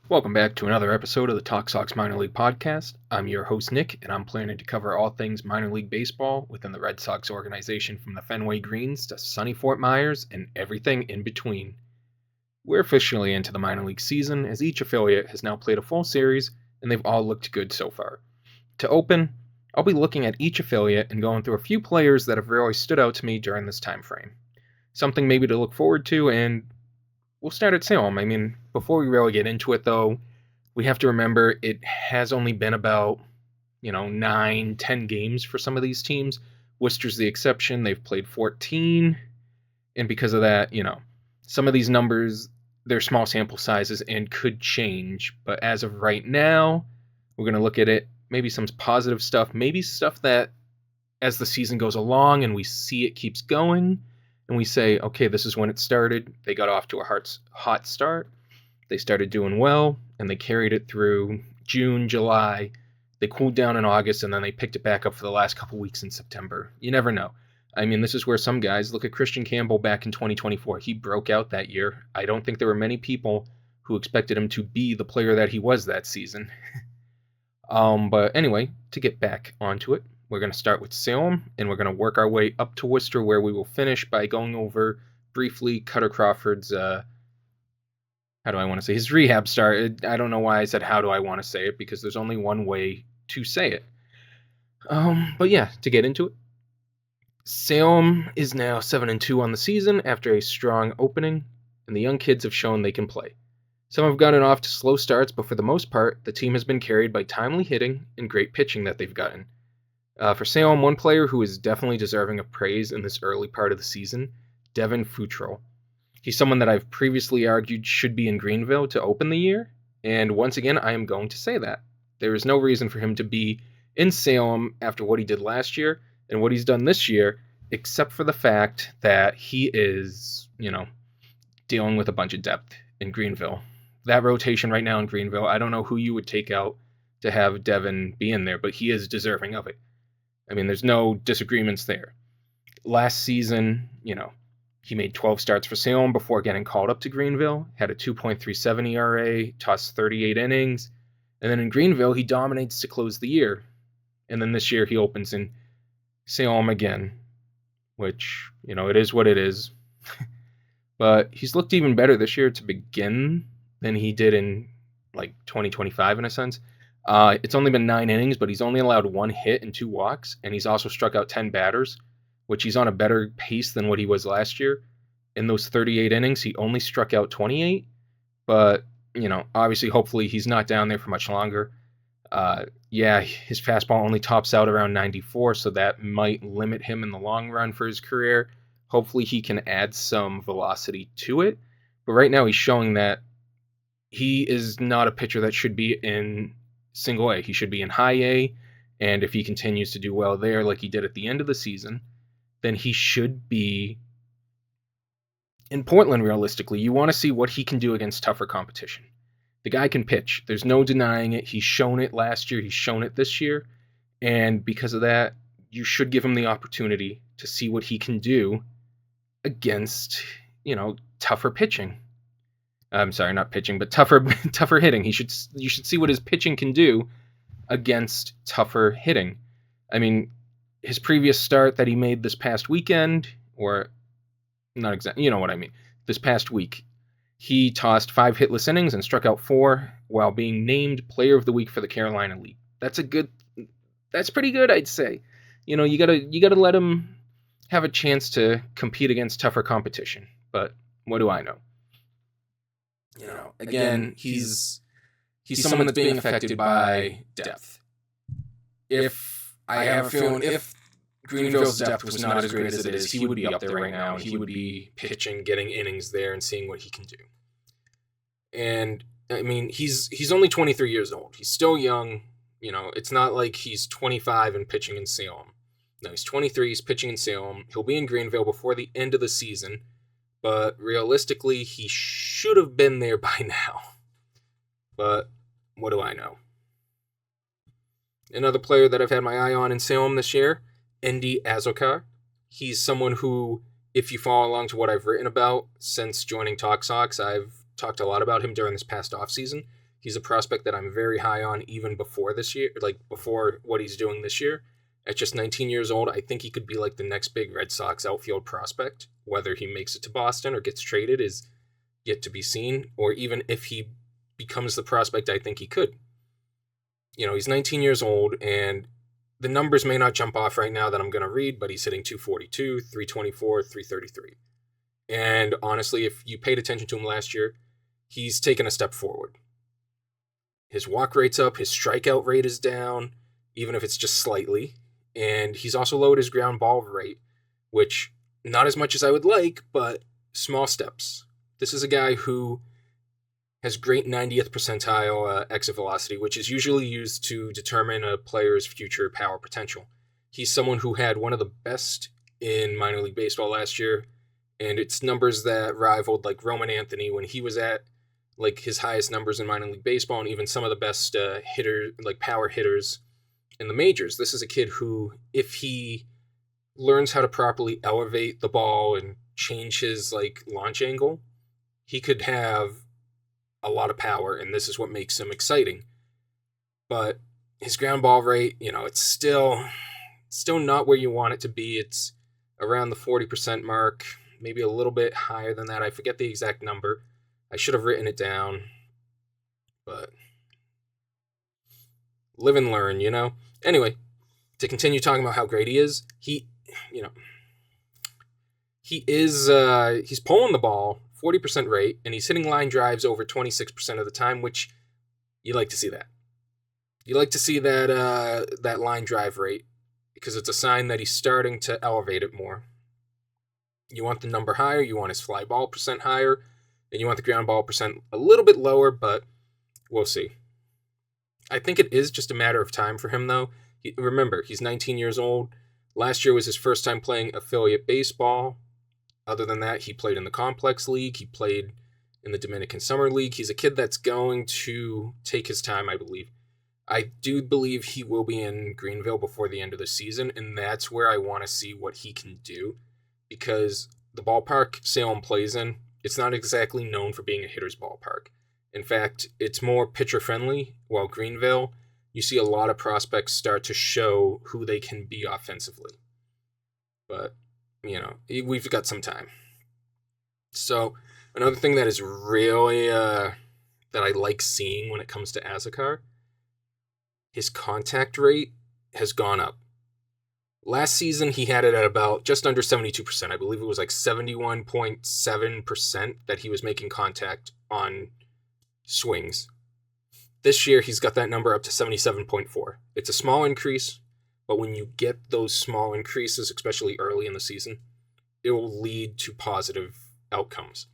Welcome back to another episode of the Talk Sox Minor League Podcast. I'm your host, Nick, and I'm planning to cover all things minor league baseball within the Red Sox organization from the Fenway Greens to sunny Fort Myers and everything in between. We're officially into the minor league season as each affiliate has now played a full series and they've all looked good so far. To open, I'll be looking at each affiliate and going through a few players that have really stood out to me during this time frame. Something maybe to look forward to, and we'll start at Salem. Before we really get into it, though, we have to remember it has only been about, 9, 10 games for some of these teams. Worcester's the exception. They've played 14. And because of that, some of these numbers, they're small sample sizes and could change. But as of right now, we're going to look at it, maybe some positive stuff, maybe stuff that as the season goes along and we see it keeps going, and we say, okay, this is when it started. They got off to a hot start. They started doing well, and they carried it through June, July. They cooled down in August, and then they picked it back up for the last couple weeks in September. You never know. This is where some guys, look at Christian Campbell back in 2024. He broke out that year. I don't think there were many people who expected him to be the player that he was that season. But anyway, to get back onto it, we're going to start with Salem, and we're going to work our way up to Worcester, where we will finish by going over briefly Kutter Crawford's, his rehab start. I don't know why I said how do I want to say it, because there's only one way to say it. But yeah, to get into it, Salem is now 7-2 on the season after a strong opening, and the young kids have shown they can play. Some have gotten off to slow starts, but for the most part, the team has been carried by timely hitting and great pitching that they've gotten. For Salem, one player who is definitely deserving of praise in this early part of the season, Devin Futrell. He's someone that I've previously argued should be in Greenville to open the year, and once again, I am going to say that. There is no reason for him to be in Salem after what he did last year and what he's done this year, except for the fact that he is, dealing with a bunch of depth in Greenville. That rotation right now in Greenville, I don't know who you would take out to have Devin be in there, but he is deserving of it. There's no disagreements there. Last season, he made 12 starts for Salem before getting called up to Greenville, had a 2.37 ERA, tossed 38 innings, and then in Greenville, he dominates to close the year. And then this year, he opens in Salem again, which, it is what it is. But he's looked even better this year to begin than he did in, 2025 in a sense. It's only been 9 innings, but he's only allowed 1 hit and 2 walks, and he's also struck out 10 batters, which he's on a better pace than what he was last year. In those 38 innings, he only struck out 28, but, obviously, hopefully, he's not down there for much longer. His fastball only tops out around 94, so that might limit him in the long run for his career. Hopefully, he can add some velocity to it, but right now, he's showing that he is not a pitcher that should be in Single A. He should be in High A, and if he continues to do well there like he did at the end of the season, then he should be in Portland realistically. You want to see what he can do against tougher competition. The guy can pitch. There's no denying it. He's shown it last year. He's shown it this year, and because of that, you should give him the opportunity to see what he can do against, tougher pitching. I'm sorry, not pitching, but tougher hitting. You should see what his pitching can do against tougher hitting. His previous start that he made this past weekend, or not exactly, you know what I mean, this past week, he tossed 5 hitless innings and struck out 4 while being named Player of the Week for the Carolina League. That's pretty good, I'd say. You gotta let him have a chance to compete against tougher competition. But what do I know? Again, he's someone that's being affected by depth. I have a feeling if Greenville's depth was not as great as it is, he would be up there right now, and he would be pitching, getting innings there, and seeing what he can do. And, he's only 23 years old. He's still young. It's not like he's 25 and pitching in Salem. No, he's 23, he's pitching in Salem. He'll be in Greenville before the end of the season. But realistically, he should have been there by now. But what do I know? Another player that I've had my eye on in Salem this year, Endy Azokar. He's someone who, if you follow along to what I've written about since joining Talk Sox, I've talked a lot about him during this past offseason. He's a prospect that I'm very high on even before this year, like before what he's doing this year. At just 19 years old, I think he could be like the next big Red Sox outfield prospect. Whether he makes it to Boston or gets traded is yet to be seen, or even if he becomes the prospect I think he could. He's 19 years old, and the numbers may not jump off right now that I'm going to read, but he's hitting 242, 324, 333. And honestly, if you paid attention to him last year, he's taken a step forward. His walk rate's up, his strikeout rate is down, even if it's just slightly. And he's also lowered his ground ball rate, which not as much as I would like, but small steps. This is a guy who has great 90th percentile exit velocity, which is usually used to determine a player's future power potential. He's someone who had one of the best in minor league baseball last year, and it's numbers that rivaled like Roman Anthony when he was at like his highest numbers in minor league baseball, and even some of the best power hitters in the majors. This is a kid who, if he learns how to properly elevate the ball and change his launch angle, he could have a lot of power, and this is what makes him exciting. But his ground ball rate, it's still not where you want it to be. It's around the 40% mark, maybe a little bit higher than that. I forget the exact number. I should have written it down, but live and learn, Anyway, to continue talking about how great he is, he's pulling the ball 40% rate, and he's hitting line drives over 26% of the time, which you like to see that. You like to see that line drive rate, because it's a sign that he's starting to elevate it more. You want the number higher, you want his fly ball percent higher, and you want the ground ball percent a little bit lower, but we'll see. I think it is just a matter of time for him, though. Remember, he's 19 years old. Last year was his first time playing affiliate baseball. Other than that, he played in the Complex League. He played in the Dominican Summer League. He's a kid that's going to take his time, I believe. I do believe he will be in Greenville before the end of the season, and that's where I want to see what he can do, because the ballpark Salem plays in, it's not exactly known for being a hitter's ballpark. In fact, it's more pitcher-friendly, while Greenville, you see a lot of prospects start to show who they can be offensively. But, we've got some time. So, another thing that is really, that I like seeing when it comes to Azekar, his contact rate has gone up. Last season, he had it at about just under 72%. I believe it was 71.7% that he was making contact on swings. This year, he's got that number up to 77.4. It's a small increase, but when you get those small increases, especially early in the season, it will lead to positive outcomes.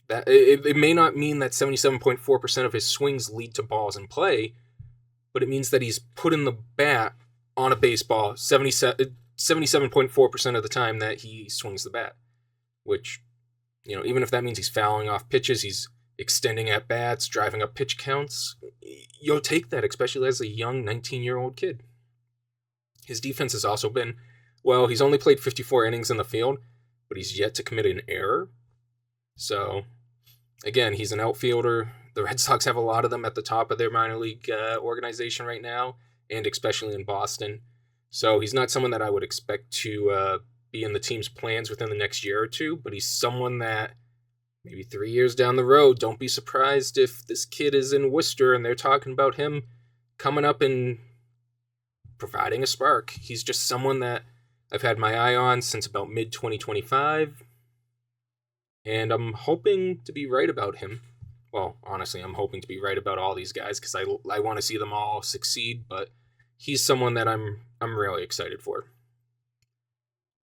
That it may not mean that 77.4% of his swings lead to balls in play, but it means that he's putting the bat on a baseball 77.4% of the time that he swings the bat, which, even if that means he's fouling off pitches, he's extending at bats, driving up pitch counts, you'll take that, especially as a young 19-year-old kid. His defense has also been, he's only played 54 innings in the field, but he's yet to commit an error. So, again, he's an outfielder. The Red Sox have a lot of them at the top of their minor league organization right now, and especially in Boston. So he's not someone that I would expect to be in the team's plans within the next year or two, but he's someone that maybe 3 years down the road, don't be surprised if this kid is in Worcester and they're talking about him coming up and providing a spark. He's just someone that I've had my eye on since about mid-2025, and I'm hoping to be right about him. Well, honestly, I'm hoping to be right about all these guys because I want to see them all succeed, but he's someone that I'm really excited for.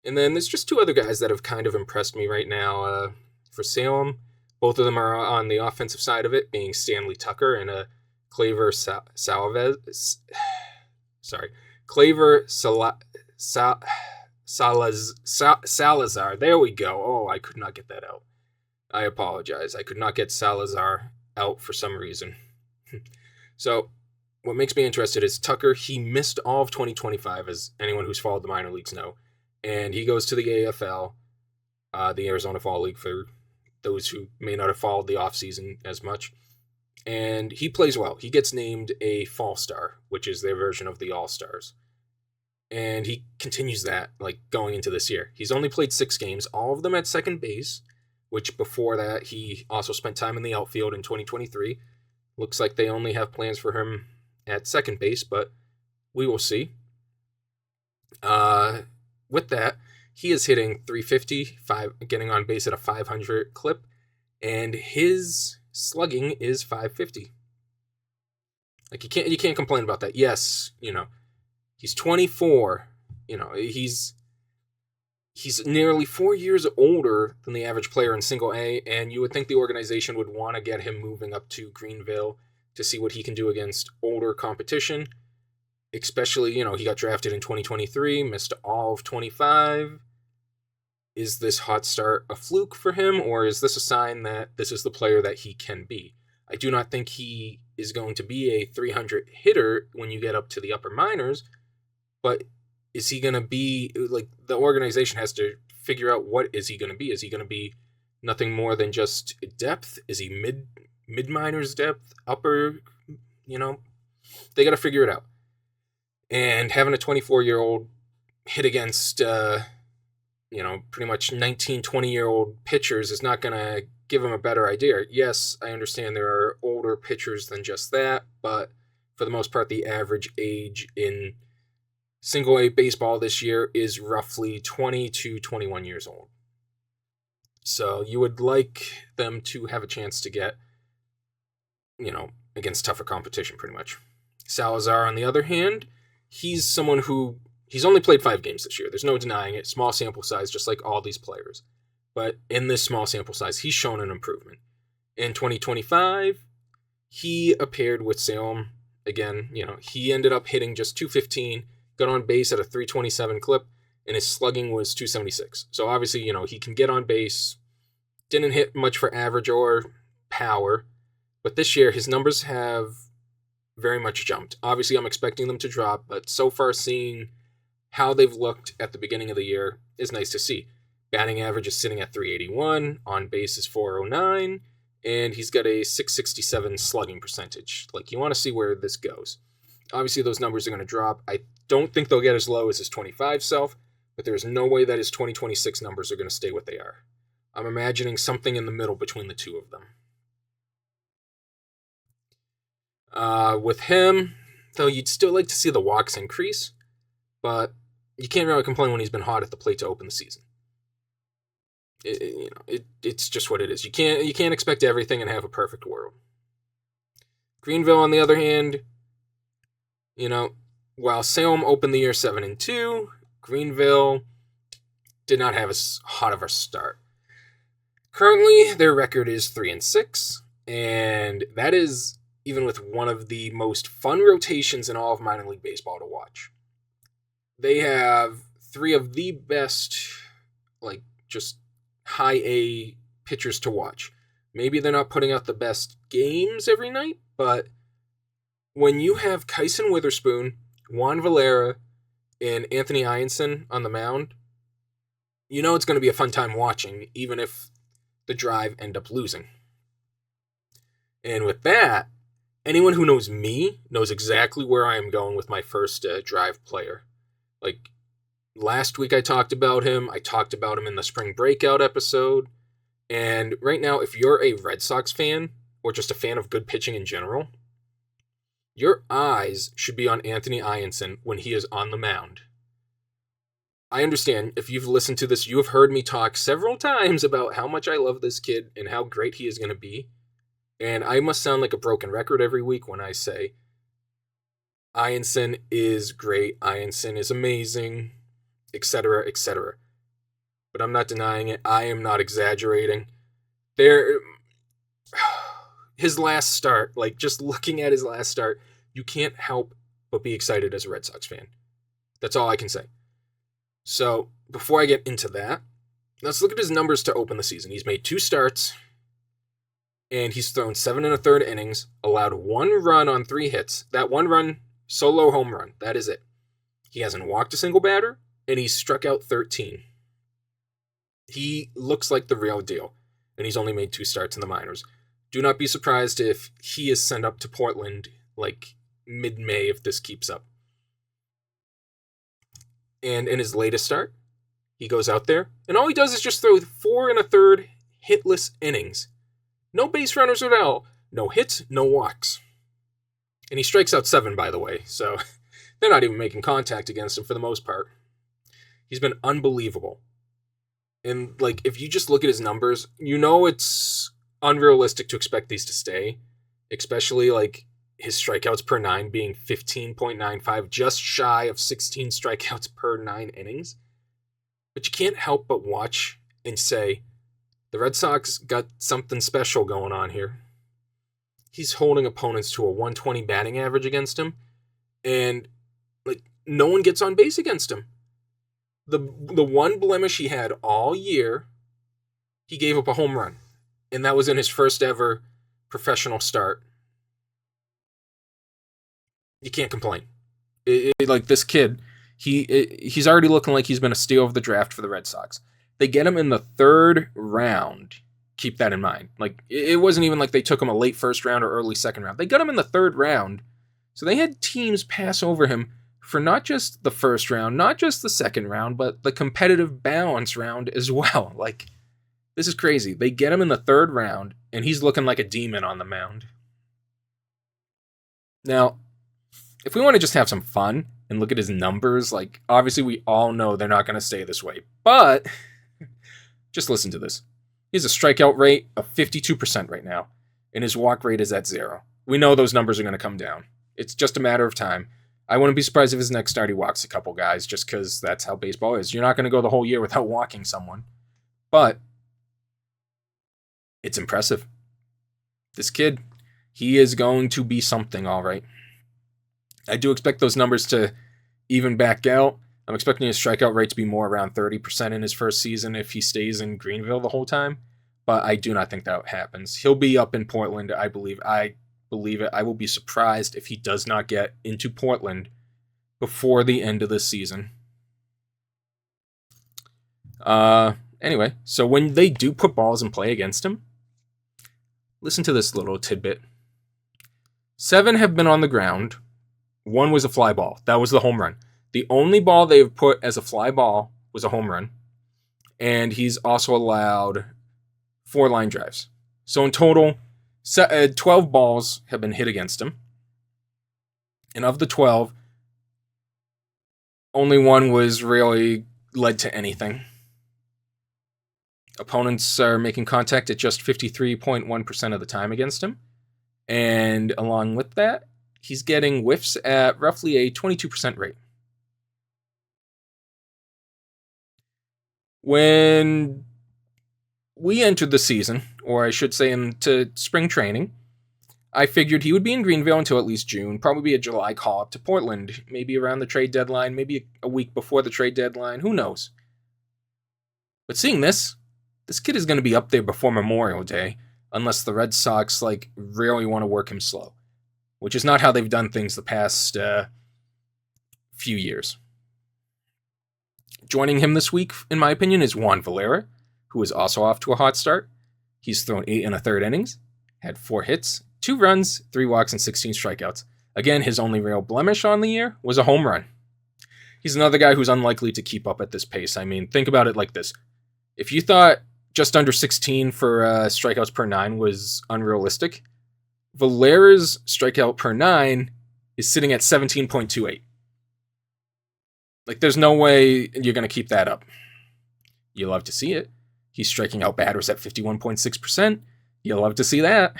And then there's just two other guys that have kind of impressed me right now for Salem. Both of them are on the offensive side of it, being Stanley Tucker and Claver Salazar. There we go. Oh, I could not get that out. I apologize. I could not get Salazar out for some reason. So, what makes me interested is Tucker. He missed all of 2025, as anyone who's followed the minor leagues know. And he goes to the AFL, the Arizona Fall League, for those who may not have followed the offseason as much. and he plays well. He gets named a Fall Star, which is their version of the All-Stars. And he continues that, like, going into this year. He's only played 6 games, all of them at second base, which before that, he also spent time in the outfield in 2023. Looks like they only have plans for him at second base, but we will see. With that, he is hitting .350, getting on base at a .500 clip, and his slugging is .550. Like, you can't complain about that. Yes, he's 24. He's nearly 4 years older than the average player in Single A, and you would think the organization would want to get him moving up to Greenville to see what he can do against older competition. Especially, he got drafted in 2023, missed all of 25. Is this hot start a fluke for him, or is this a sign that this is the player that he can be? I do not think he is going to be a 300 hitter when you get up to the upper minors, but is he going to be, like, the organization has to figure out what is he going to be. Is he going to be nothing more than just depth? Is he mid-minors depth, upper, They got to figure it out. And having a 24-year-old hit against, pretty much 19, 20-year-old pitchers is not going to give him a better idea. Yes, I understand there are older pitchers than just that, but for the most part, the average age in Single A baseball this year is roughly 20 to 21 years old. So you would like them to have a chance to get, against tougher competition, pretty much. Salazar, on the other hand, he's someone who, he's only played 5 games this year. There's no denying it. Small sample size, just like all these players. But in this small sample size, he's shown an improvement. In 2025, he appeared with Salem. Again, he ended up hitting just .215, got on base at a .327 clip, and his slugging was .276. So obviously, he can get on base. Didn't hit much for average or power. But this year, his numbers have very much jumped. Obviously, I'm expecting them to drop, but so far seeing how they've looked at the beginning of the year is nice to see. Batting average is sitting at .381, on base is .409, and he's got a .667 slugging percentage. Like, you want to see where this goes. Obviously, those numbers are going to drop. I don't think they'll get as low as his 25 self, but there's no way that his 2026 numbers are going to stay what they are. I'm imagining something in the middle between the two of them. With him, though, you'd still like to see the walks increase, but you can't really complain when he's been hot at the plate to open the season. It's just what it is. You can't expect everything and have a perfect world. Greenville, on the other hand, while Salem opened the year 7-2, Greenville did not have as hot of a start. Currently, their record is 3-6, and that is even with one of the most fun rotations in all of minor league baseball to watch. They have 3 of the best, just high A pitchers to watch. Maybe they're not putting out the best games every night, but when you have Kyson Witherspoon, Juan Valera, and Anthony Eyanson on the mound, it's going to be a fun time watching, even if the Drive end up losing. And with that, anyone who knows me knows exactly where I am going with my first Drive player. Like, last week I talked about him. I talked about him in the spring breakout episode. And right now, if you're a Red Sox fan, or just a fan of good pitching in general, your eyes should be on Anthony Eyanson when he is on the mound. I understand, if you've listened to this, you have heard me talk several times about how much I love this kid and how great he is going to be. And I must sound like a broken record every week when I say, Eyanson is great, Eyanson is amazing, etc., etc. But I'm not denying it. I am not exaggerating. His last start, just looking at his last start, you can't help but be excited as a Red Sox fan. That's all I can say. So, before I get into that, let's look at his numbers to open the season. He's made 2 starts, and he's thrown 7 1/3 innings, allowed 1 run on 3 hits. That 1 run, solo home run, that is it. He hasn't walked a single batter, and he's struck out 13. He looks like the real deal, and he's only made 2 starts in the minors. Do not be surprised if he is sent up to Portland like mid-May if this keeps up. And in his latest start, he goes out there, and all he does is just throw 4 1/3 hitless innings. No base runners at all. No hits, no walks. And he strikes out 7, by the way, so they're not even making contact against him for the most part. He's been unbelievable. And, like, if you just look at his numbers, you know it's unrealistic to expect these to stay, especially, like, his strikeouts per 9 being 15.95, just shy of 16 strikeouts per 9 innings. But you can't help but watch and say, the Red Sox got something special going on here. He's holding opponents to a 120 batting average against him, and like no one gets on base against him. The one blemish he had all year, he gave up a home run, and that was in his first ever professional start. You can't complain. Like this kid, he's already looking like he's been a steal of the draft for the Red Sox. They get him in the 3rd round. Keep that in mind. Like, it wasn't even like they took him a late 1st round or early 2nd round. They got him in the 3rd round. So they had teams pass over him for not just the 1st round, not just the 2nd round, but the competitive balance round as well. Like, this is crazy. They get him in the 3rd round, and he's looking like a demon on the mound. Now, if we want to just have some fun and look at his numbers, like, obviously we all know they're not going to stay this way. But just listen to this. He has a strikeout rate of 52% right now, and his walk rate is at 0. We know those numbers are going to come down. It's just a matter of time. I wouldn't be surprised if his next start he walks a couple guys, just because that's how baseball is. You're not going to go the whole year without walking someone. But it's impressive. This kid, he is going to be something, all right. I do expect those numbers to even back out. I'm expecting his strikeout rate to be more around 30% in his first season if he stays in Greenville the whole time, but I do not think that happens. He'll be up in Portland, I believe. I believe it. I will be surprised if he does not get into Portland before the end of the season. Anyway, so when they do put balls in play against him, listen to this little tidbit. 7 have been on the ground. 1 was a fly ball. That was the home run. The only ball they've put as a fly ball was a home run. And he's also allowed 4 line drives. So in total, 12 balls have been hit against him. And of the 12, only 1 was really led to anything. Opponents are making contact at just 53.1% of the time against him. And along with that, he's getting whiffs at roughly a 22% rate. When we entered the season, or I should say into spring training, I figured he would be in Greenville until at least June, probably be a July call up to Portland, maybe around the trade deadline, maybe a week before the trade deadline, who knows. But seeing this kid is going to be up there before Memorial Day, unless the Red Sox really want to work him slow, which is not how they've done things the past few years. Joining him this week, in my opinion, is Juan Valera, who is also off to a hot start. He's thrown 8 1/3 innings, had 4 hits, 2 runs, 3 walks, and 16 strikeouts. Again, his only real blemish on the year was a home run. He's another guy who's unlikely to keep up at this pace. I mean, think about it like this. If you thought just under 16 for strikeouts per 9 was unrealistic, Valera's strikeout per 9 is sitting at 17.28. Like, there's no way you're going to keep that up. You love to see it. He's striking out batters at 51.6%. You love to see that.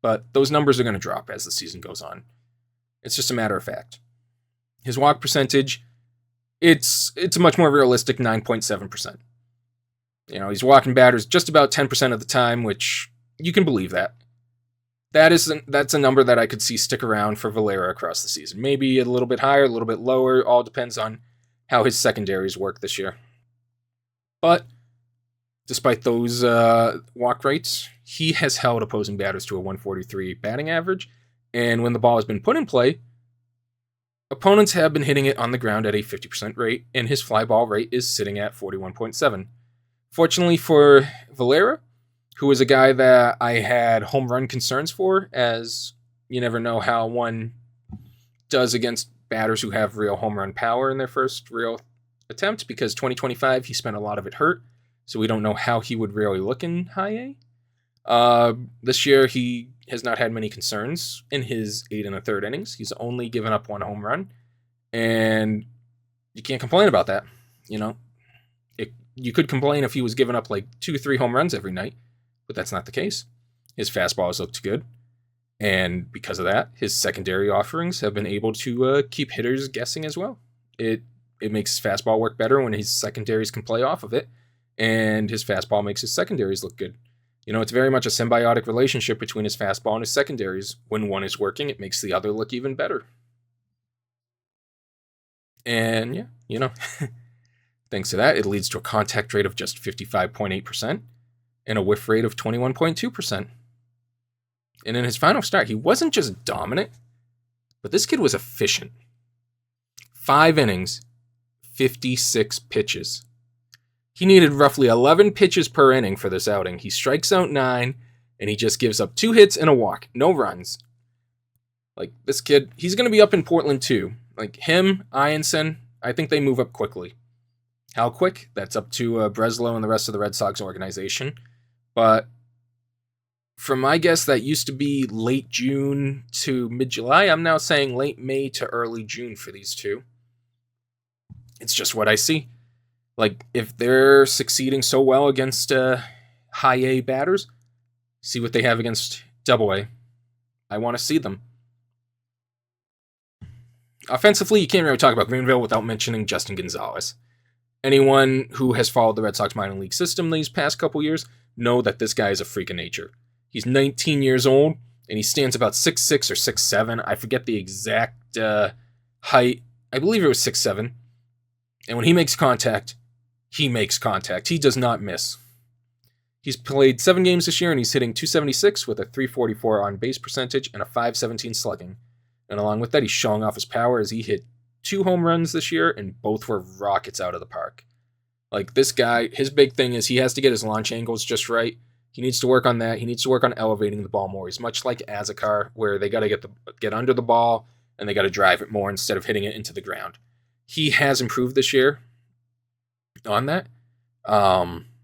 But those numbers are going to drop as the season goes on. It's just a matter of fact. His walk percentage, it's a much more realistic 9.7%. You know, he's walking batters just about 10% of the time, which you can believe that. That's a number that I could see stick around for Valera across the season. Maybe a little bit higher, a little bit lower. All depends on how his secondaries work this year. But despite those walk rates, he has held opposing batters to a 143 batting average. And when the ball has been put in play, opponents have been hitting it on the ground at a 50% rate, and his fly ball rate is sitting at 41.7. Fortunately for Valera, who was a guy that I had home run concerns for, as you never know how one does against batters who have real home run power in their first real attempt, because 2025 he spent a lot of it hurt, so we don't know how he would really look in high A. This year he has not had many concerns in his 8 1/3 innings. He's only given up 1 home run, and you can't complain about that. You could complain if he was giving up like 2 or 3 home runs every night, but that's not the case. His fastball has looked good, and because of that, his secondary offerings have been able to keep hitters guessing as well. It makes his fastball work better when his secondaries can play off of it, and his fastball makes his secondaries look good. It's very much a symbiotic relationship between his fastball and his secondaries. When one is working, it makes the other look even better. And yeah, thanks to that, it leads to a contact rate of just 55.8% and a whiff rate of 21.2%. And in his final start, he wasn't just dominant, but this kid was efficient. 5 innings, 56 pitches. He needed roughly 11 pitches per inning for this outing. He strikes out 9, and he just gives up 2 hits and a walk. No runs. Like, this kid, he's going to be up in Portland too. Like, him, Eyanson, I think they move up quickly. How quick? That's up to Breslow and the rest of the Red Sox organization. But from my guess, that used to be late June to mid-July. I'm now saying late May to early June for these two. It's just what I see. Like, if they're succeeding so well against high A batters, see what they have against double A. I want to see them. Offensively, you can't really talk about Greenville without mentioning Justin Gonzalez. Anyone who has followed the Red Sox minor league system these past couple years know that this guy is a freak of nature. He's 19 years old, and he stands about 6'6" or 6'7". I forget the exact height. I believe it was 6'7". And when he makes contact, he makes contact. He does not miss. He's played 7 games this year, and he's hitting .276 with a .344 on-base percentage and a .517 slugging. And along with that, he's showing off his power as he hit 2 home runs this year, and both were rockets out of the park. Like, this guy, his big thing is he has to get his launch angles just right. He needs to work on that. He needs to work on elevating the ball more. He's much like Azekar, where they got to get under the ball, and they got to drive it more instead of hitting it into the ground. He has improved this year on that.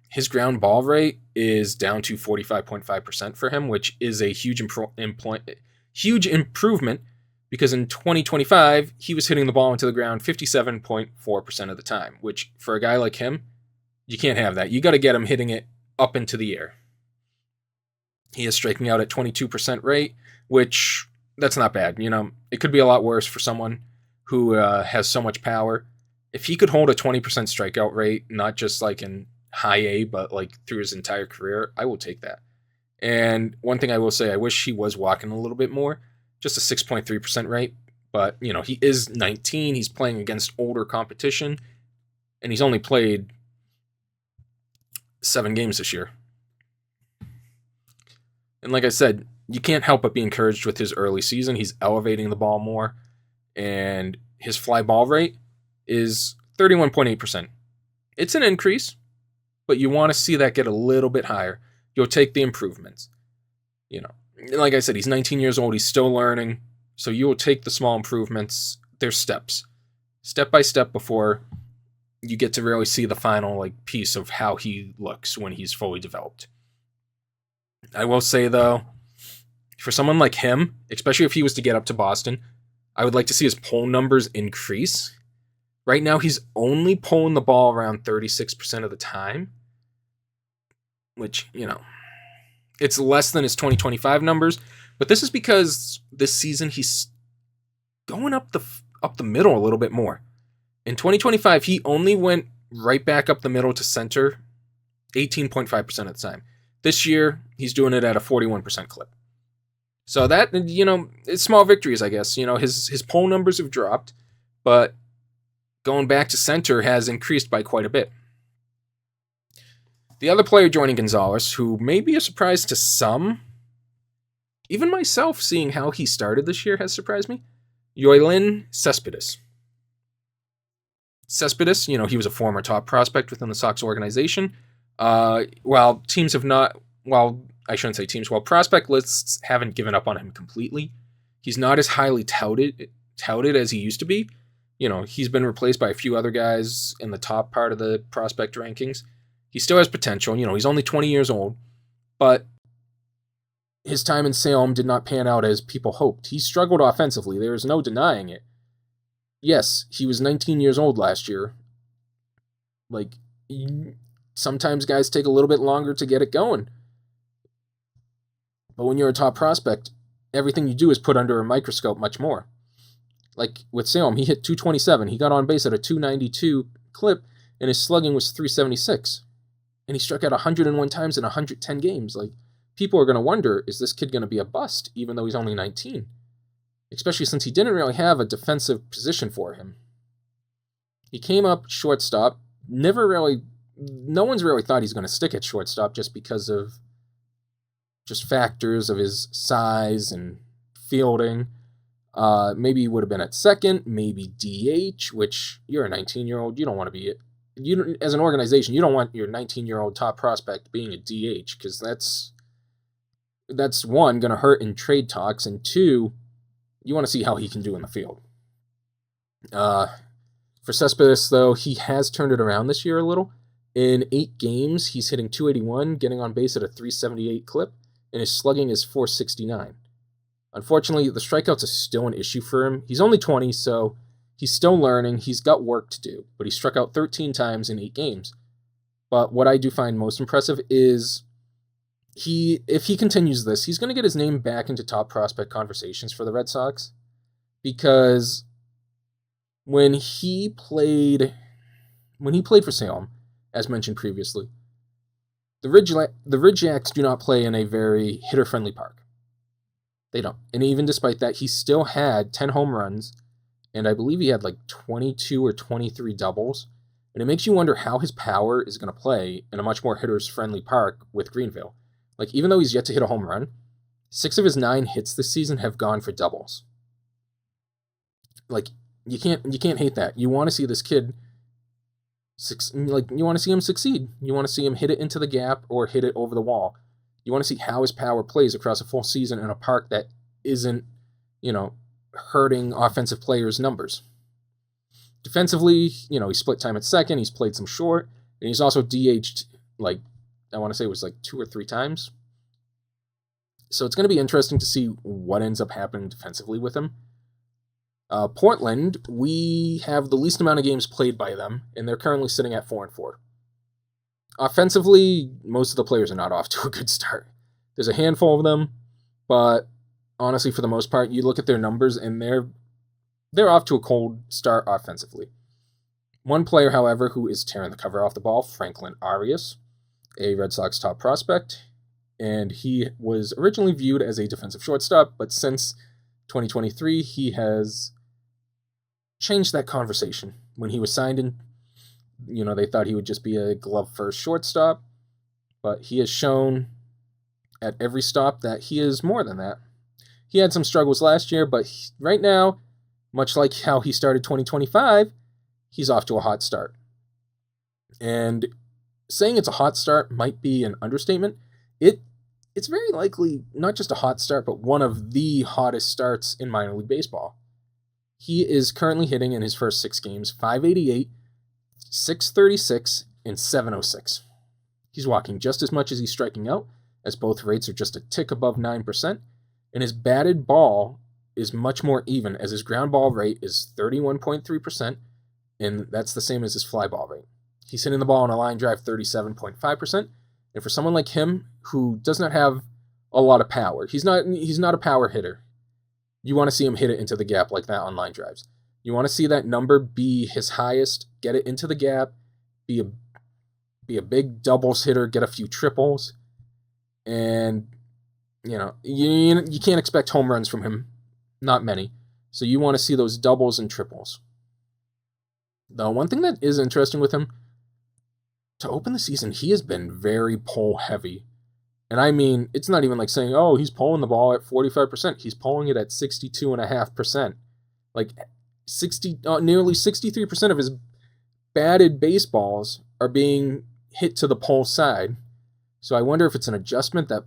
His ground ball rate is down to 45.5% for him, which is a huge improvement, because in 2025, he was hitting the ball into the ground 57.4% of the time, which for a guy like him, you can't have that. You got to get him hitting it up into the air. He is striking out at 22% rate, which that's not bad. It could be a lot worse for someone who has so much power. If he could hold a 20% strikeout rate, not just like in high A, but like through his entire career, I will take that. And one thing I will say, I wish he was walking a little bit more, just a 6.3% rate. But, he is 19. He's playing against older competition, and he's only played 7 games this year. And like I said, you can't help but be encouraged with his early season. He's elevating the ball more, and his fly ball rate is 31.8%. It's an increase, but you want to see that get a little bit higher. You'll take the improvements. Like I said, he's 19 years old. He's still learning, so you will take the small improvements. There's steps, step by step, before you get to really see the final piece of how he looks when he's fully developed. I will say, though, for someone like him, especially if he was to get up to Boston, I would like to see his pull numbers increase. Right now, he's only pulling the ball around 36% of the time, which, it's less than his 2025 numbers. But this is because this season he's going up the middle a little bit more. In 2025, he only went right back up the middle to center 18.5% of the time. This year, he's doing it at a 41% clip. So that, it's small victories, I guess. His pull numbers have dropped, but going back to center has increased by quite a bit. The other player joining Gonzalez, who may be a surprise to some, even myself, seeing how he started this year has surprised me, Yoelin Cespedes. Cespedes, he was a former top prospect within the Sox organization. While teams have not well, I shouldn't say teams, well, prospect lists haven't given up on him completely. He's not as highly touted as he used to be. He's been replaced by a few other guys in the top part of the prospect rankings. He still has potential. He's only 20 years old, but his time in Salem did not pan out as people hoped. He struggled offensively. There is no denying it. Yes, he was 19 years old last year. Sometimes guys take a little bit longer to get it going. But when you're a top prospect, everything you do is put under a microscope much more. Like with Salem, he hit 227. He got on base at a 292 clip, and his slugging was 376. And he struck out 101 times in 110 games. People are going to wonder, is this kid going to be a bust, even though he's only 19? Especially since he didn't really have a defensive position for him. He came up shortstop. No one's really thought he's going to stick at shortstop just because of factors of his size and fielding. Maybe he would have been at second, maybe DH, which you're a 19-year-old, you don't want to be it. As an organization, you don't want your 19-year-old top prospect being a DH, because that's one, going to hurt in trade talks, and two, you want to see how he can do in the field. For Cespedes, though, he has turned it around this year a little. In 8 games, he's hitting 281, getting on base at a 378 clip, and his slugging is 469. Unfortunately, the strikeouts are still an issue for him. He's only 20, so he's still learning. He's got work to do, but he struck out 13 times in 8 games. But what I do find most impressive is if he continues this, he's going to get his name back into top prospect conversations for the Red Sox, because when he played for Salem, as mentioned previously, the Ridgejacks do not play in a very hitter-friendly park. They don't. And even despite that, he still had 10 home runs, and I believe he had 22 or 23 doubles. And it makes you wonder how his power is going to play in a much more hitters-friendly park with Greenville. Even though he's yet to hit a home run, 6 of his 9 hits this season have gone for doubles. You can't hate that. You want to see this kid, you want to see him succeed. You want to see him hit it into the gap or hit it over the wall. You want to see how his power plays across a full season in a park that isn't, hurting offensive players' numbers. Defensively, he split time at second. He's played some short, and he's also DH'd, I want to say it was 2 or 3 times. So it's going to be interesting to see what ends up happening defensively with him. Portland, we have the least amount of games played by them, and they're currently sitting at 4-4. Offensively, most of the players are not off to a good start. There's a handful of them, but honestly, for the most part, you look at their numbers, and they're off to a cold start offensively. One player, however, who is tearing the cover off the ball, Franklin Arias, a Red Sox top prospect, and he was originally viewed as a defensive shortstop, but since 2023, he has changed that conversation. When he was signed in, they thought he would just be a glove-first shortstop, but he has shown at every stop that he is more than that. He had some struggles last year, but right now, much like how he started 2025, he's off to a hot start. And saying it's a hot start might be an understatement. It's very likely not just a hot start, but one of the hottest starts in minor league baseball. He is currently hitting in his first 6 games, 588, 636, and 706. He's walking just as much as he's striking out, as both rates are just a tick above 9%, and his batted ball is much more even, as his ground ball rate is 31.3%, and that's the same as his fly ball rate. He's hitting the ball on a line drive 37.5%, and for someone like him, who does not have a lot of power, he's not a power hitter. You want to see him hit it into the gap like that on line drives. You want to see that number be his highest, get it into the gap, be a big doubles hitter, get a few triples, and you can't expect home runs from him, not many. So you want to see those doubles and triples. The one thing that is interesting with him, to open the season, he has been very pull heavy. And I mean, it's not even like saying, oh, he's pulling the ball at 45%. He's pulling it at 62.5%. Nearly 63% of his batted baseballs are being hit to the pull side. So I wonder if it's an adjustment that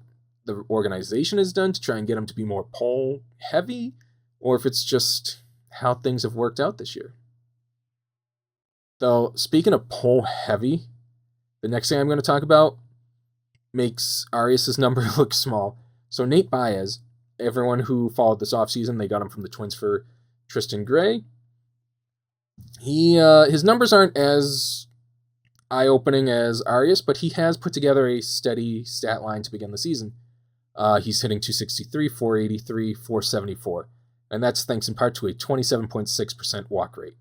the organization has done to try and get him to be more pole heavy, or if it's just how things have worked out this year. Though, speaking of pole heavy, the next thing I'm going to talk about makes Arias' number look small. So Nate Baez, everyone who followed this offseason, they got him from the Twins for Tristan Gray. His numbers aren't as eye-opening as Arias, but he has put together a steady stat line to begin the season. He's hitting 263, 483, 474, and that's thanks in part to a 27.6% walk rate.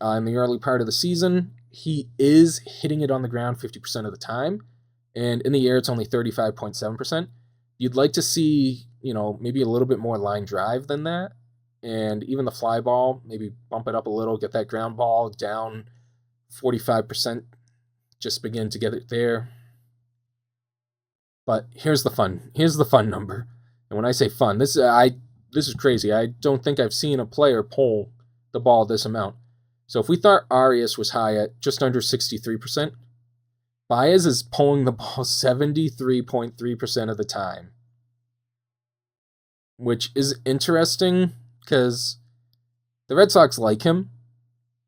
In the early part of the season, he is hitting it on the ground 50% of the time, and in the air it's only 35.7%. You'd like to see, maybe a little bit more line drive than that, and even the fly ball, maybe bump it up a little, get that ground ball down 45%, just begin to get it there. But here's the fun number. And when I say fun, this is crazy. I don't think I've seen a player pull the ball this amount. So if we thought Arias was high at just under 63%, Baez is pulling the ball 73.3% of the time. Which is interesting because the Red Sox like him.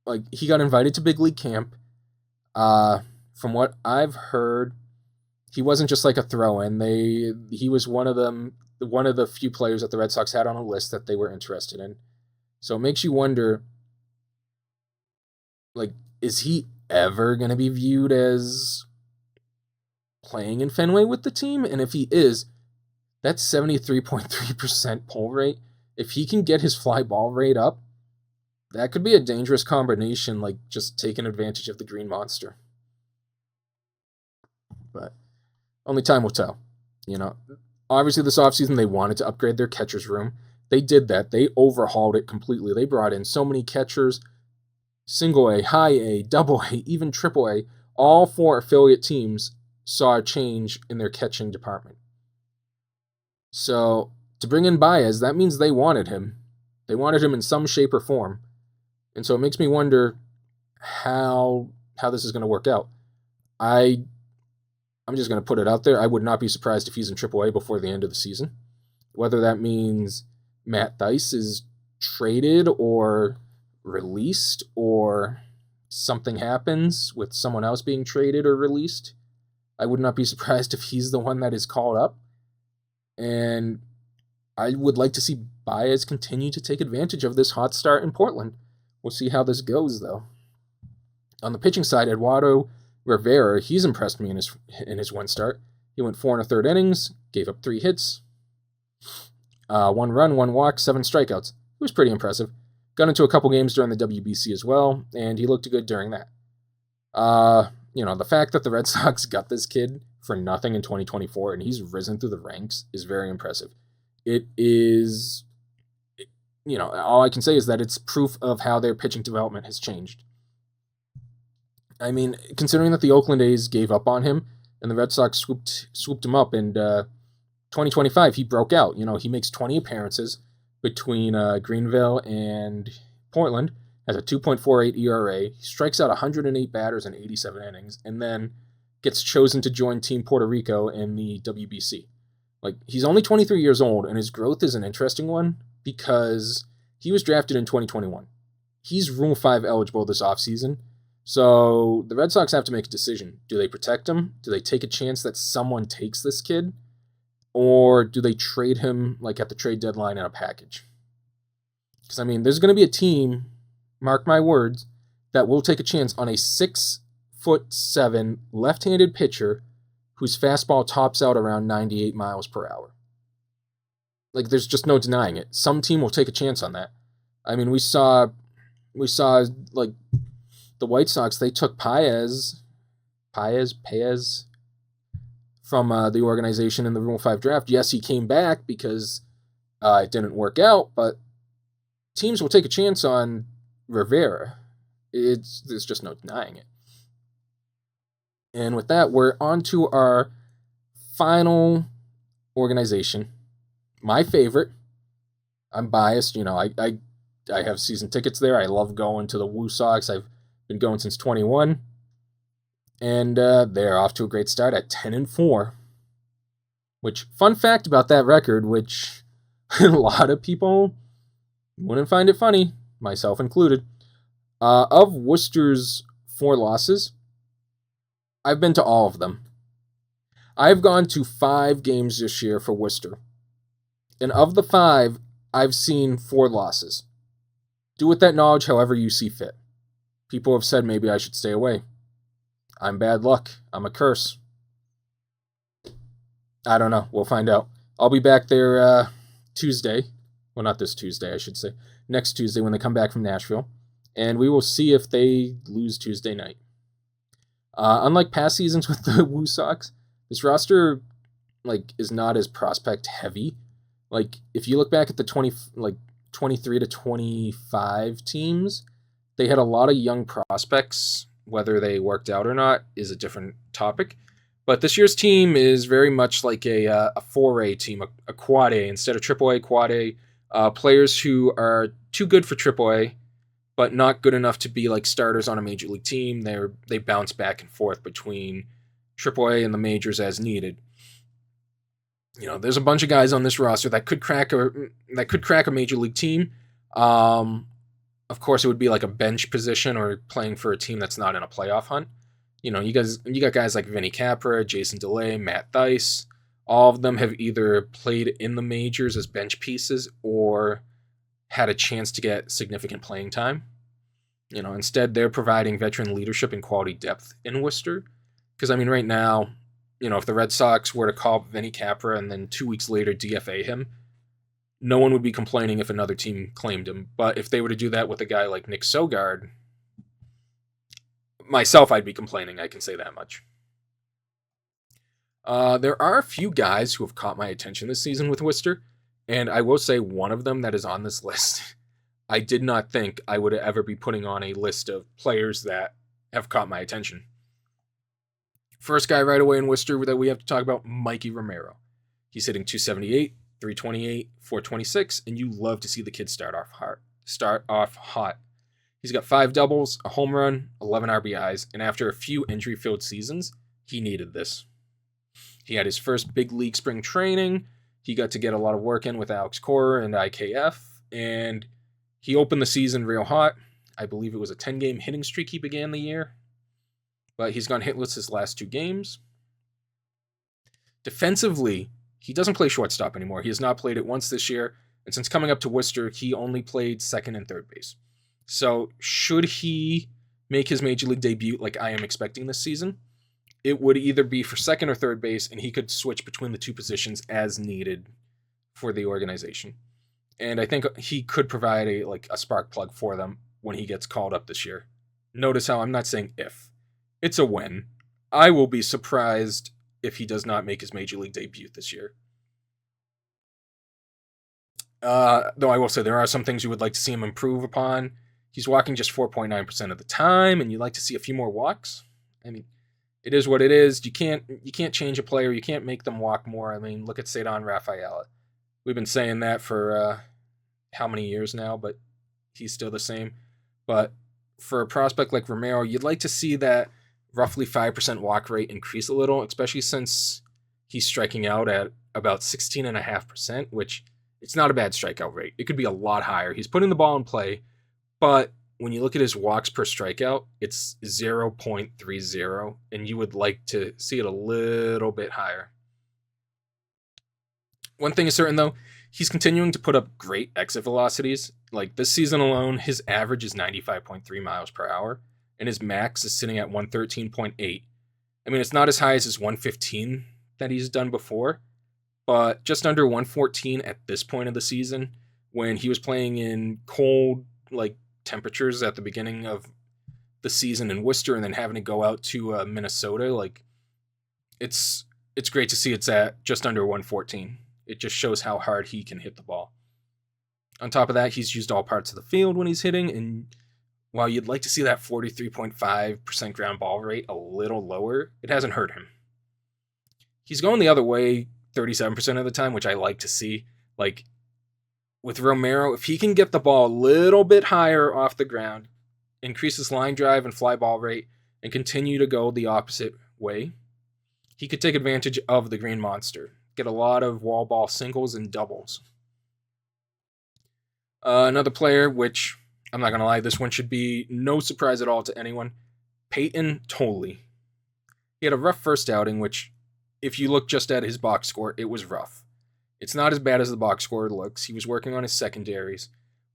Like, he got invited to big league camp. From what I've heard, he wasn't just like a throw-in. He was one of the few players that the Red Sox had on a list that they were interested in. So it makes you wonder, like, is he ever going to be viewed as playing in Fenway with the team? And if he is, that's 73.3% pull rate. If he can get his fly ball rate up, that could be a dangerous combination, like just taking advantage of the Green Monster. But only time will tell. Obviously this offseason they wanted to upgrade their catcher's room. They did that. They overhauled it completely. They brought in so many catchers, single A, high A, double A, even triple A. All 4 affiliate teams saw a change in their catching department. So to bring in Baez, that means they wanted him. They wanted him in some shape or form. And so it makes me wonder how this is going to work out. I'm just going to put it out there. I would not be surprised if he's in AAA before the end of the season. Whether that means Matt Thaiss is traded or released, or something happens with someone else being traded or released, I would not be surprised if he's the one that is called up. And I would like to see Baez continue to take advantage of this hot start in Portland. We'll see how this goes, though. On the pitching side, Eduardo Rivera, he's impressed me in his one start. He went 4 1/3 innings, gave up 3 hits, 1 run, 1 walk, 7 strikeouts. It was pretty impressive. Got into a couple games during the WBC as well, and he looked good during that. The fact that the Red Sox got this kid for nothing in 2024 and he's risen through the ranks is very impressive. It is, all I can say is that it's proof of how their pitching development has changed. I mean, considering that the Oakland A's gave up on him and the Red Sox swooped him up, and 2025 he broke out. He makes 20 appearances between Greenville and Portland, has a 2.48 ERA, he strikes out 108 batters in 87 innings, and then gets chosen to join Team Puerto Rico in the WBC. Like, he's only 23 years old, and his growth is an interesting one because he was drafted in 2021. He's Rule 5 eligible this offseason, so the Red Sox have to make a decision. Do they protect him? Do they take a chance that someone takes this kid? Or do they trade him, like, at the trade deadline in a package? Because, there's going to be a team, mark my words, that will take a chance on a 6'7" left-handed pitcher whose fastball tops out around 98 miles per hour. Like, there's just no denying it. Some team will take a chance on that. We saw, like, the White Sox, they took Paez from the organization in the Rule 5 draft. Yes, he came back because it didn't work out, but teams will take a chance on Rivera. There's just no denying it. And with that, we're on to our final organization. My favorite. I'm biased, I have season tickets there. I love going to the Woo Sox. I've been going since 21. And they're off to a great start at 10-4. Which, fun fact about that record, which a lot of people wouldn't find it funny, myself included. Of Worcester's 4 losses, I've been to all of them. I've gone to 5 games this year for Worcester. And of the 5, I've seen 4 losses. Do with that knowledge however you see fit. People have said maybe I should stay away. I'm bad luck. I'm a curse. I don't know. We'll find out. I'll be back there Tuesday. Well, not this Tuesday, I should say. Next Tuesday when they come back from Nashville. And we will see if they lose Tuesday night. Unlike past seasons with the Woo Sox, this roster is not as prospect heavy. If you look back at the 23 to 25 teams, they had a lot of young prospects. Whether they worked out or not is a different topic. But this year's team is very much like a 4A team, a quad A instead of AAA, quad A. Players who are too good for AAA, but not good enough to be starters on a major league team. They bounce back and forth between AAA and the majors as needed. There's a bunch of guys on this roster that could crack a major league team. Of course, it would be like a bench position or playing for a team that's not in a playoff hunt. You got guys like Vinny Capra, Jason DeLay, Matt Thaiss. All of them have either played in the majors as bench pieces or had a chance to get significant playing time. Instead, they're providing veteran leadership and quality depth in Worcester. Because, right now, if the Red Sox were to call up Vinny Capra and then 2 weeks later DFA him, no one would be complaining if another team claimed him. But if they were to do that with a guy like Nick Sogard, myself, I'd be complaining, I can say that much. There are a few guys who have caught my attention this season with Worcester, and I will say one of them that is on this list, I did not think I would ever be putting on a list of players that have caught my attention. First guy right away in Worcester that we have to talk about, Mikey Romero. He's hitting 278, 328, 426, and you love to see the kid start off hot. He's got 5 doubles, a home run, 11 RBIs, and after a few injury-filled seasons, he needed this. He had his first big league spring training. He got to get a lot of work in with Alex Cora and IKF, and he opened the season real hot. I believe it was a 10-game hitting streak he began the year, but he's gone hitless his last 2 games. Defensively, he doesn't play shortstop anymore. He has not played it once this year, and since coming up to Worcester, he only played second and third base. So should he make his major league debut like I am expecting this season, it would either be for second or third base, and he could switch between the 2 positions as needed for the organization. And I think he could provide a spark plug for them when he gets called up this year. Notice how I'm not saying if. It's a when. I will be surprised if he does not make his major league debut this year. Though I will say there are some things you would like to see him improve upon. He's walking just 4.9% of the time, and you'd like to see a few more walks. It is what it is. You can't change a player. You can't make them walk more. Look at Ceddanne Rafaela. We've been saying that for how many years now, but he's still the same. But for a prospect like Romero, you'd like to see that roughly 5% walk rate increase a little, especially since he's striking out at about 16.5%, which it's not a bad strikeout rate. It could be a lot higher. He's putting the ball in play, but when you look at his walks per strikeout, it's 0.30, and you would like to see it a little bit higher. One thing is certain, though, he's continuing to put up great exit velocities. This season alone, his average is 95.3 miles per hour, and his max is sitting at 113.8. It's not as high as his 115 that he's done before, but just under 114 at this point of the season, when he was playing in cold, temperatures at the beginning of the season in Worcester and then having to go out to Minnesota, it's great to see it's at just under 114. It just shows how hard he can hit the ball. On top of that, he's used all parts of the field when he's hitting, and while you'd like to see that 43.5% ground ball rate a little lower, it hasn't hurt him. He's going the other way 37% of the time, which I like to see. With Romero, if he can get the ball a little bit higher off the ground, increase his line drive and fly ball rate, and continue to go the opposite way, he could take advantage of the green monster, get a lot of wall ball singles and doubles. Another player, which I'm not going to lie, this one should be no surprise at all to anyone, Peyton Tolley. He had a rough first outing, which, if you look just at his box score, it was rough. It's not as bad as the box score looks. He was working on his secondaries,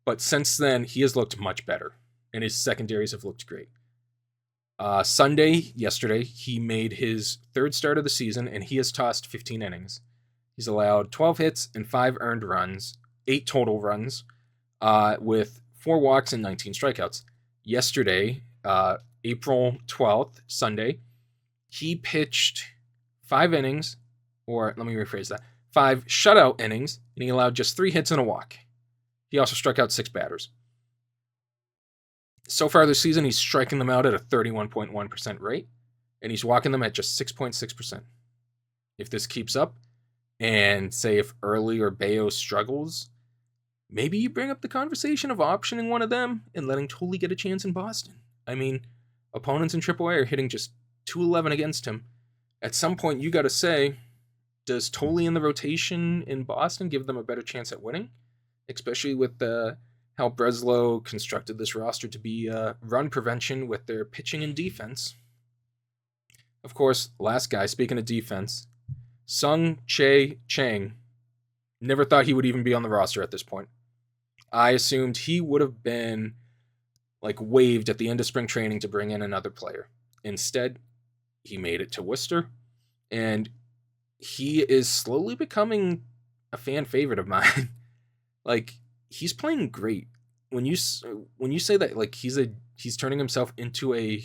but since then, he has looked much better, and his secondaries have looked great. Yesterday, he made his third start of the season, and he has tossed 15 innings. He's allowed 12 hits and 5 earned runs, 8 total runs, with 4 walks and 19 strikeouts. Yesterday, April 12th, Sunday, he pitched 5 innings, or let me rephrase that, 5 shutout innings, and he allowed just 3 hits and a walk. He also struck out 6 batters. So far this season, he's striking them out at a 31.1% rate, and he's walking them at just 6.6%. If this keeps up, and say if Early or Bayo struggles, maybe you bring up the conversation of optioning one of them and letting Tolley get a chance in Boston. I mean, opponents in AAA are hitting just .211 against him. At some point, you got to say, does Tolley in the rotation in Boston give them a better chance at winning? Especially with how Breslow constructed this roster to be run prevention with their pitching and defense. Of course, last guy, speaking of defense, Sung-Chae Chang. Never thought he would even be on the roster at this point. I assumed he would have been waived at the end of spring training to bring in another player. Instead, he made it to Worcester, and he is slowly becoming a fan favorite of mine. He's playing great. When you say that he's turning himself into an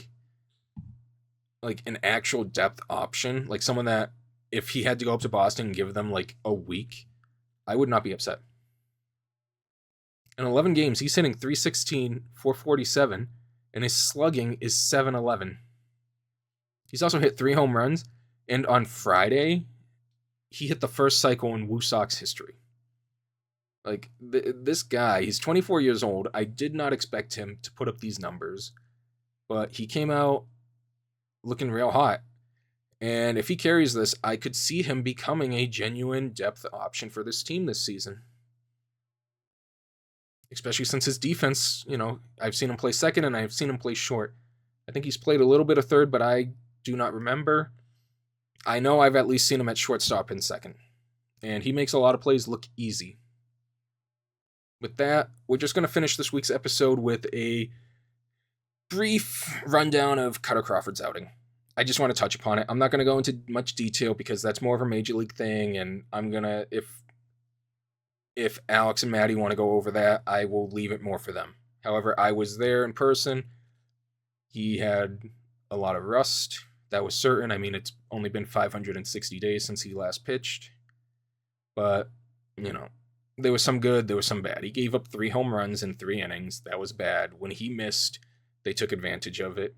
actual depth option, someone that if he had to go up to Boston and give them a week, I would not be upset. In 11 games, he's hitting .316, .447, and his slugging is .711. He's also hit 3 home runs, and on Friday, he hit the first cycle in Woo Sox history. This guy, he's 24 years old. I did not expect him to put up these numbers, but he came out looking real hot. And if he carries this, I could see him becoming a genuine depth option for this team this season. Especially since his defense, I've seen him play second and I've seen him play short. I think he's played a little bit of third, but I do not remember. I know I've at least seen him at shortstop and second. And he makes a lot of plays look easy. With that, we're just going to finish this week's episode with a brief rundown of Kutter Crawford's outing. I just want to touch upon it. I'm not going to go into much detail because that's more of a major league thing, and I'm going to, if Alex and Maddie want to go over that, I will leave it more for them. However, I was there in person. He had a lot of rust. That was certain. I mean, it's only been 560 days since he last pitched. But, there was some good, there was some bad. He gave up 3 home runs in 3 innings. That was bad. When he missed, they took advantage of it.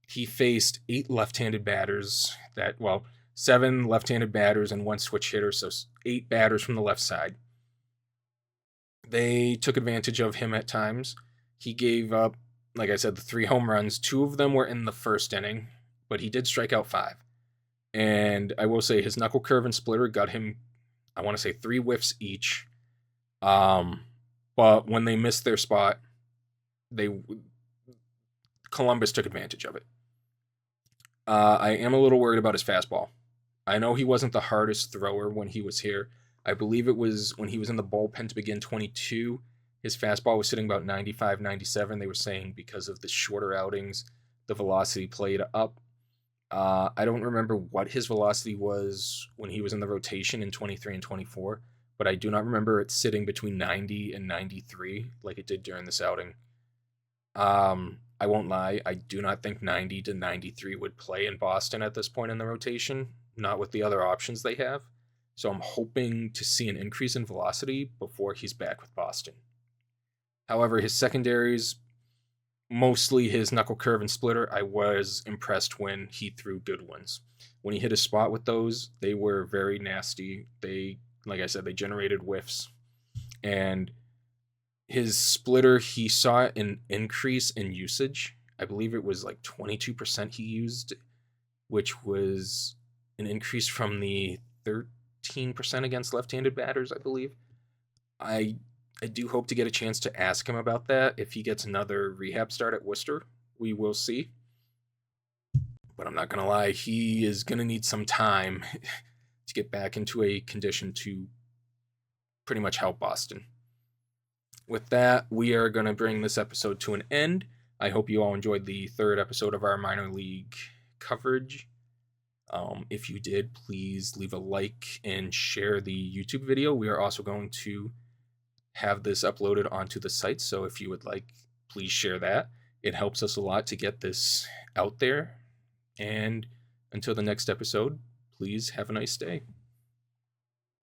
He faced 8 left-handed batters 7 left-handed batters and 1 switch hitter, so 8 batters from the left side. They took advantage of him at times. He gave up, like I said, the 3 home runs. 2 of them were in the first inning, but he did strike out 5. And I will say his knuckle curve and splitter got him, I want to say, 3 whiffs each. But when they missed their spot, Columbus took advantage of it. I am a little worried about his fastball. I know he wasn't the hardest thrower when he was here. I believe it was when he was in the bullpen to begin 22. His fastball was sitting about 95, 97. They were saying because of the shorter outings, the velocity played up. I don't remember what his velocity was when he was in the rotation in 23 and 24, but I do not remember it sitting between 90 and 93 like it did during this outing. I won't lie, I do not think 90 to 93 would play in Boston at this point in the rotation, not with the other options they have. So I'm hoping to see an increase in velocity before he's back with Boston. However, his secondaries, mostly his knuckle curve and splitter, I was impressed when he threw good ones. When he hit a spot with those, they were very nasty. Like I said, they generated whiffs. And his splitter, he saw an increase in usage. I believe it was like 22% he used, which was an increase from the 13% against left-handed batters, I believe. I do hope to get a chance to ask him about that. If he gets another rehab start at Worcester, we will see. But I'm not going to lie, he is going to need some time to get back into a condition to pretty much help Boston. With that, we are going to bring this episode to an end. I hope you all enjoyed the third episode of our minor league coverage. If you did, please leave a like and share the YouTube video. We are also going to have this uploaded onto the site, so if you would like, please share that. It helps us a lot to get this out there. And until the next episode, please have a nice day.